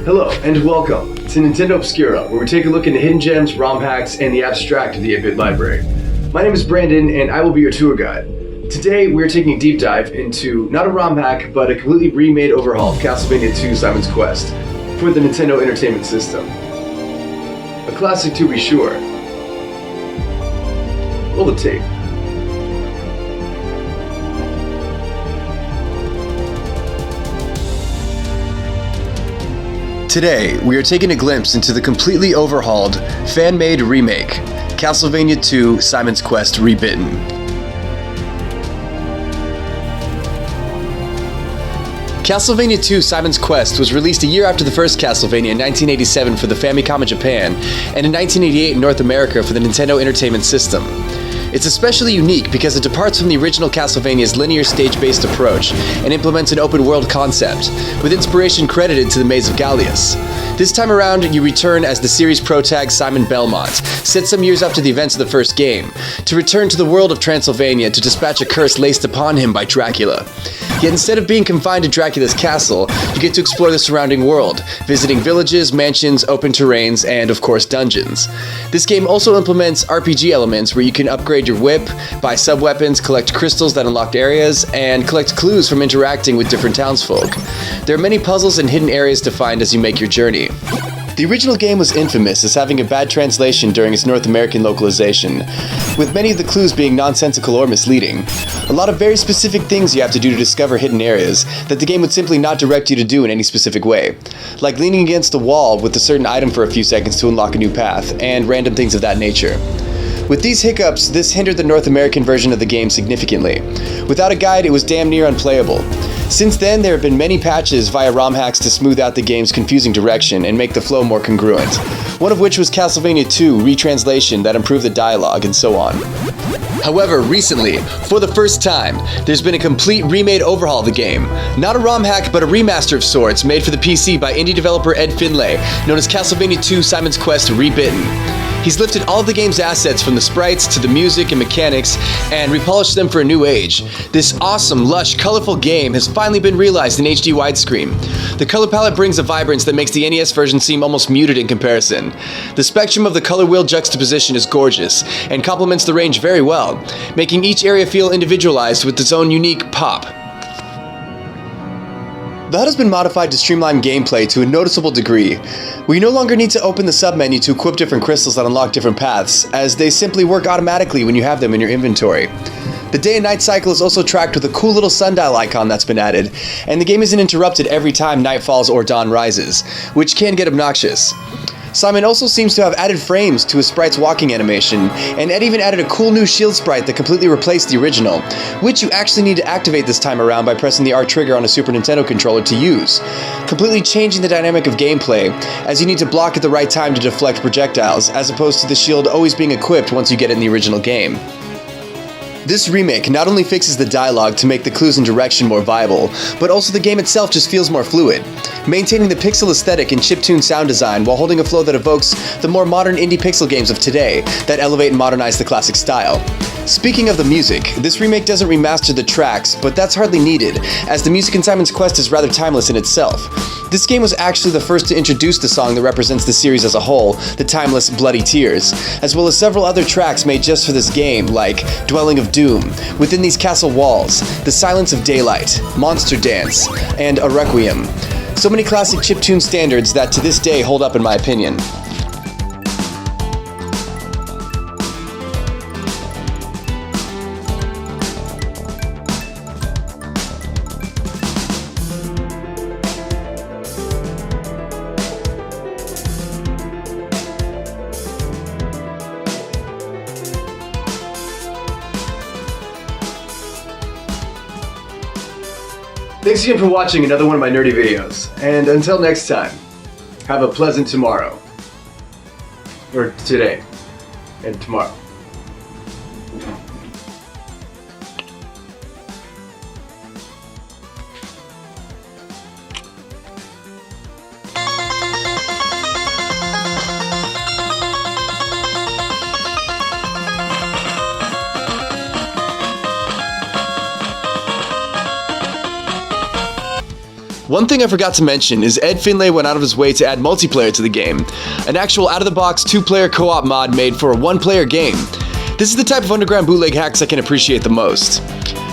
Hello, and welcome to Nintendo Obscura, where we take a look into hidden gems, ROM hacks, and the abstract of the 8-bit library. My name is Brandon, and I will be your tour guide. Today, we are taking a deep dive into not a ROM hack, but a completely remade overhaul of Castlevania 2 Simon's Quest for the Nintendo Entertainment System. A classic to be sure. Roll the tape. Today, we are taking a glimpse into the completely overhauled, fan-made remake, Castlevania 2 Simon's Quest Re-Bitten. Castlevania 2 Simon's Quest was released a year after the first Castlevania in 1987 for the Famicom in Japan, and in 1988 in North America for the Nintendo Entertainment System. It's especially unique because it departs from the original Castlevania's linear stage-based approach and implements an open-world concept, with inspiration credited to the Maze of Gallius. This time around, you return as the series protag Simon Belmont, set some years after the events of the first game, to return to the world of Transylvania to dispatch a curse laced upon him by Dracula. Yet instead of being confined to Dracula's castle, you get to explore the surrounding world, visiting villages, mansions, open terrains, and of course dungeons. This game also implements RPG elements where you can upgrade your whip, buy sub-weapons, collect crystals that unlock areas, and collect clues from interacting with different townsfolk. There are many puzzles and hidden areas to find as you make your journey. The original game was infamous as having a bad translation during its North American localization, with many of the clues being nonsensical or misleading. A lot of very specific things you have to do to discover hidden areas that the game would simply not direct you to do in any specific way, like leaning against a wall with a certain item for a few seconds to unlock a new path, and random things of that nature. With these hiccups, this hindered the North American version of the game significantly. Without a guide, it was damn near unplayable. Since then, there have been many patches via ROM hacks to smooth out the game's confusing direction and make the flow more congruent, one of which was Castlevania 2 retranslation that improved the dialogue and so on. However, recently, for the first time, there's been a complete remade overhaul of the game. Not a ROM hack, but a remaster of sorts made for the PC by indie developer Ed Findlay, known as Castlevania 2 Simon's Quest Re-Bitten. He's lifted all of the game's assets from the sprites to the music and mechanics and repolished them for a new age. This awesome, lush, colorful game has finally been realized in HD widescreen. The color palette brings a vibrance that makes the NES version seem almost muted in comparison. The spectrum of the color wheel juxtaposition is gorgeous and complements the range very well, making each area feel individualized with its own unique pop. The HUD has been modified to streamline gameplay to a noticeable degree, where you no longer need to open the sub-menu to equip different crystals that unlock different paths, as they simply work automatically when you have them in your inventory. The day and night cycle is also tracked with a cool little sundial icon that's been added, and the game isn't interrupted every time night falls or dawn rises, which can get obnoxious. Simon also seems to have added frames to his sprite's walking animation, and Ed even added a cool new shield sprite that completely replaced the original, which you actually need to activate this time around by pressing the R trigger on a Super Nintendo controller to use, completely changing the dynamic of gameplay, as you need to block at the right time to deflect projectiles, as opposed to the shield always being equipped once you get it in the original game. This remake not only fixes the dialogue to make the clues and direction more viable, but also the game itself just feels more fluid, maintaining the pixel aesthetic and chiptune sound design while holding a flow that evokes the more modern indie pixel games of today that elevate and modernize the classic style. Speaking of the music, this remake doesn't remaster the tracks, but that's hardly needed, as the music in Simon's Quest is rather timeless in itself. This game was actually the first to introduce the song that represents the series as a whole, the timeless Bloody Tears, as well as several other tracks made just for this game, like Dwelling of Doom, Within These Castle Walls, The Silence of Daylight, Monster Dance, and A Requiem. So many classic chiptune standards that to this day hold up in my opinion. Thanks again for watching another one of my nerdy videos, and until next time, have a pleasant tomorrow. Or today, and tomorrow. One thing I forgot to mention is Ed Findlay went out of his way to add multiplayer to the game, an actual out-of-the-box 2-player co-op mod made for a 1-player game. This is the type of underground bootleg hacks I can appreciate the most.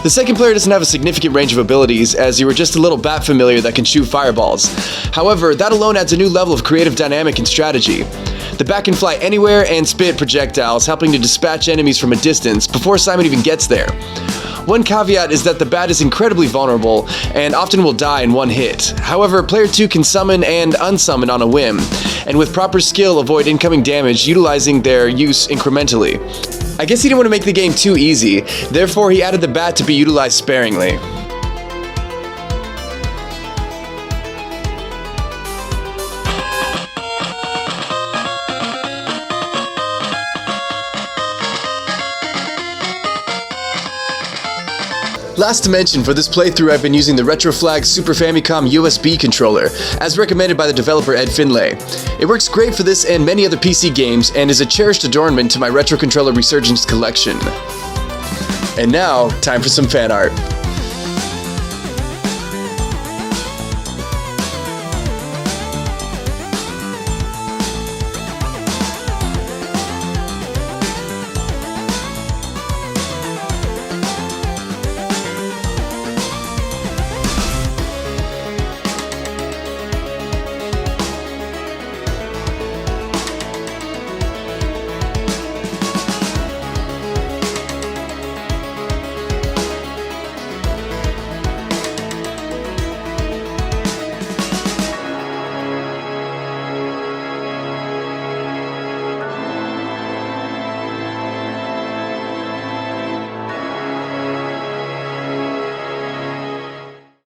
The second player doesn't have a significant range of abilities, as you are just a little bat familiar that can shoot fireballs. However, that alone adds a new level of creative dynamic and strategy. The bat can fly anywhere and spit projectiles, helping to dispatch enemies from a distance before Simon even gets there. One caveat is that the bat is incredibly vulnerable and often will die in one hit. However, player 2 can summon and unsummon on a whim, and with proper skill avoid incoming damage utilizing their use incrementally. I guess he didn't want to make the game too easy, therefore he added the bat to be utilized sparingly. Last to mention, for this playthrough I've been using the RetroFlag Super Famicom USB controller, as recommended by the developer Ed Findlay. It works great for this and many other PC games, and is a cherished adornment to my Retro Controller Resurgence collection. And now, time for some fan art.